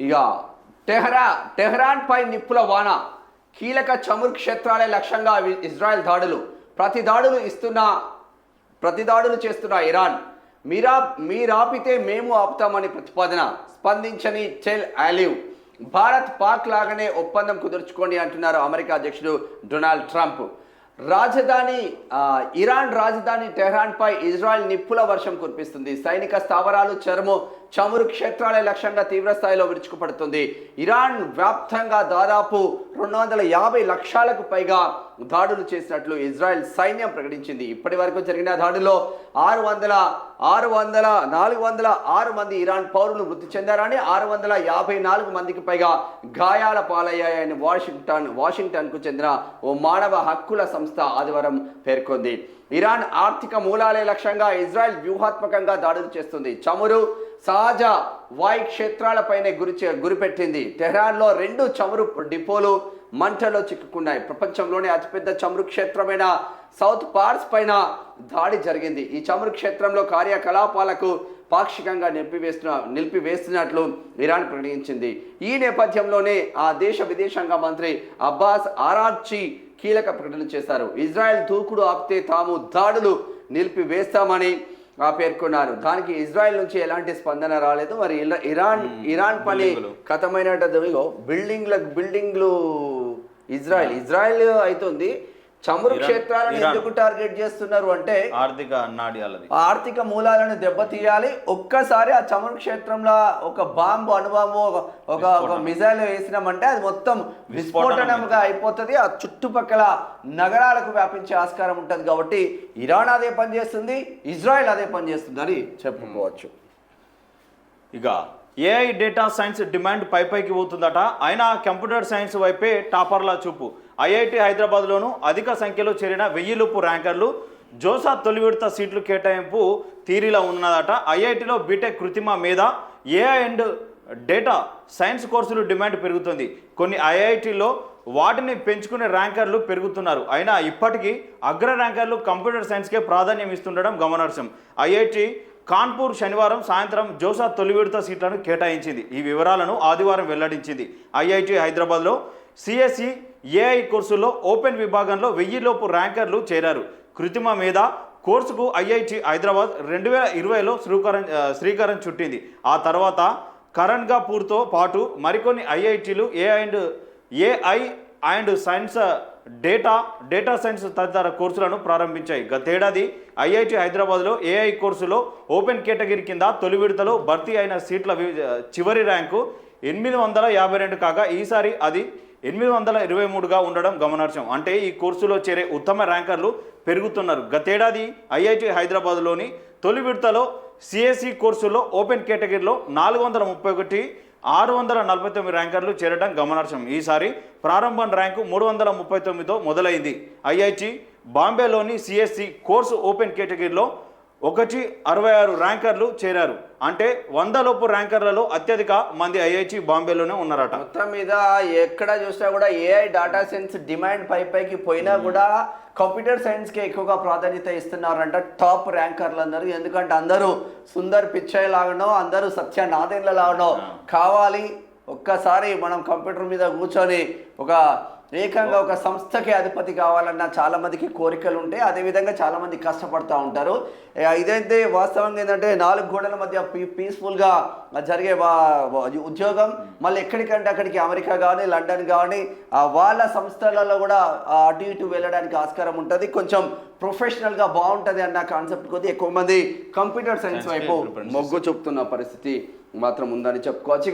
ఇక టెహ్రాన్ పై నిప్పుల వాన, కీలక చమురు క్షేత్రాలే లక్ష్యంగా ఇజ్రాయెల్ దాడులు, ప్రతిదాడులు చేస్తున్న ఇరాన్. మీరాపితే మేము ఆపుతామని ప్రతిపాదన. స్పందించని టెల్ అవివ్. భారత్ పాక్ లాగానే ఒప్పందం కుదుర్చుకోండి అంటున్నారు అమెరికా అధ్యక్షుడు డొనాల్డ్ ట్రంప్. ఇరాన్ రాజధాని టెహ్రాన్పై ఇజ్రాయెల్ నిప్పుల వర్షం కురిపిస్తుంది. సైనిక స్థావరాలు, చమురు క్షేత్రాలే లక్ష్యంగా తీవ్రస్థాయిలో విరుచుకుపడుతుంది. ఇరాన్ వ్యాప్తంగా దాదాపు 250 లక్షలకు పైగా దాడులు చేసినట్లు ఇజ్రాయెల్ సైన్యం ప్రకటించింది. ఇప్పటి వరకు జరిగిన దాడుల్లో 406 మంది ఇరాన్ పౌరులు మృతి చెందారని, 654 మందికి పైగా గాయాల పాలయ్యాయని వాషింగ్టన్కు చెందిన ఓ మానవ హక్కుల సంస్థ ఆదివారం పేర్కొంది. ఇరాన్ ఆర్థిక మూలాలే లక్ష్యంగా ఇజ్రాయెల్ వ్యూహాత్మకంగా దాడులు చేస్తుంది. చమురు, సహజ వాయు క్షేత్రాలపైనే గురిపెట్టింది. టెహ్రాన్లో 2 చమురు డిపోలు మంటలో చిక్కుకున్నాయి. ప్రపంచంలోనే అతిపెద్ద చమురు క్షేత్రమైన సౌత్ పార్స్ పైన దాడి జరిగింది. ఈ చమురు క్షేత్రంలో కార్యకలాపాలకు పాక్షికంగా నిలిపివేస్తున్నట్లు ఇరాన్ ప్రకటించింది. ఈ నేపథ్యంలోనే ఆ దేశ విదేశాంగ మంత్రి అబ్బాస్ అరాగ్చి కీలక ప్రకటన చేశారు. ఇజ్రాయెల్ దూకుడు ఆపితే తాము దాడులు నిలిపివేస్తామని పేర్కొన్నారు. దానికి ఇజ్రాయెల్ నుంచి ఎలాంటి స్పందన రాలేదు. మరి ఇరాన్ పని కథమైనట్టు బిల్డింగ్లు ఇజ్రాయెల్ అవుతుంది. చమురు క్షేత్రాలను ఎందుకు టార్గెట్ చేస్తున్నారు అంటే ఆర్థిక మూలాలను దెబ్బతీయాలి. ఒక్కసారి ఆ చమురు క్షేత్రంలో ఒక బాంబు అణుబాంబు ఒక మిజైల్ వేసినామంటే అది మొత్తం విస్ఫోటనంగా అయిపోతుంది. ఆ చుట్టుపక్కల నగరాలకు వ్యాపించే ఆస్కారం ఉంటుంది. కాబట్టి ఇరాన్ అదే పని చేస్తుంది, ఇజ్రాయెల్ అదే పని చేస్తుంది అని చెప్పుకోవచ్చు. ఇక ఏఐ డేటా సైన్స్ డిమాండ్ పైకి పోతుందట. అయినా కంప్యూటర్ సైన్స్ వైపే టాపర్లా చూపు. ఐఐటి హైదరాబాద్లోనూ అధిక సంఖ్యలో చేరిన 1000 లోపు ర్యాంకర్లు. జోసా తొలి విడత సీట్లు కేటాయింపు తీరిలా ఉన్నదట. ఐఐటిలో బీటెక్, కృత్రిమ మేధ, ఏఐ అండ్ డేటా సైన్స్ కోర్సులు డిమాండ్ పెరుగుతుంది. కొన్ని ఐఐటిలో వాటిని పెంచుకునే ర్యాంకర్లు పెరుగుతున్నారు. అయినా ఇప్పటికీ అగ్ర ర్యాంకర్లు కంప్యూటర్ సైన్స్కే ప్రాధాన్యం ఇస్తుండడం గమనార్హం. ఐఐటి కాన్పూర్ శనివారం సాయంత్రం జోసా తొలి విడత సీట్లను కేటాయించింది. ఈ వివరాలను ఆదివారం వెల్లడించింది. ఐఐటి హైదరాబాద్లో సిఎస్సి ఏఐ కోర్సుల్లో ఓపెన్ విభాగంలో 1000 లోపు ర్యాంకర్లు చేరారు. కృత్రిమ మేధ కోర్సుకు ఐఐటి హైదరాబాద్ 2020లో శ్రీకారం చుట్టింది. ఆ తర్వాత కరణ్గాపూర్తో పాటు మరికొన్ని ఐఐటీలు AI and science, data science తదితర కోర్సులను ప్రారంభించాయి. గతేడాది ఐఐటి హైదరాబాద్లో ఏఐ కోర్సులో ఓపెన్ కేటగిరీ కింద తొలి విడతలో భర్తీ అయిన సీట్ల చివరి ర్యాంకు 852 కాగా ఈసారి అది 823గా ఉండడం గమనార్హం. అంటే ఈ కోర్సులో చేరే ఉత్తమ ర్యాంకర్లు పెరుగుతున్నారు. గతేడాది ఐఐటి హైదరాబాద్లోని తొలి విడతలో సిఎస్సి కోర్సులో ఓపెన్ కేటగిరీలో 431, 649 ర్యాంకర్లు చేరడం గమనార్హం. ఈసారి ప్రారంభ ర్యాంకు 339తో మొదలైంది. ఐఐటి బాంబేలోని సిఎస్సి కోర్సు ఓపెన్ కేటగిరీలో 166 ర్యాంకర్లు చేరారు. అంటే 100 లోపు ర్యాంకర్లలో అత్యధిక మంది ఐఐటి బాంబేలోనే ఉన్నారట. మొత్తం మీద ఎక్కడ చూసినా కూడా ఏఐ డేటా సైన్స్ డిమాండ్ పైకి పోయినా కూడా కంప్యూటర్ సైన్స్కి ఎక్కువగా ప్రాధాన్యత ఇస్తున్నారంట టాప్ ర్యాంకర్లు అందరూ. ఎందుకంటే అందరూ సుందర్ పిచ్చయ్య లాగానో, అందరూ సత్యనాథేన్ల లాగానో కావాలి. ఒక్కసారి మనం కంప్యూటర్ మీద కూర్చొని ఏకంగా ఒక సంస్థకి అధిపతి కావాలన్న చాలా మందికి కోరికలు ఉంటాయి. అదేవిధంగా చాలా మంది కష్టపడుతూ ఉంటారు. ఇదైతే వాస్తవంగా ఏంటంటే 4 గోడల మధ్య పీస్ఫుల్గా జరిగే ఉద్యోగం. మళ్ళీ ఎక్కడికంటే అక్కడికి అమెరికా కానీ, లండన్ కానీ వాళ్ళ సంస్థలలో కూడా అటు ఇటు వెళ్ళడానికి ఆస్కారం ఉంటుంది. కొంచెం ప్రొఫెషనల్గా బాగుంటుంది అన్న కాన్సెప్ట్ కొద్దీ ఎక్కువ మంది కంప్యూటర్ సైన్స్ వైపు మొగ్గు చూపుతున్న పరిస్థితి మాత్రం ఉందని చెప్పుకోవచ్చు.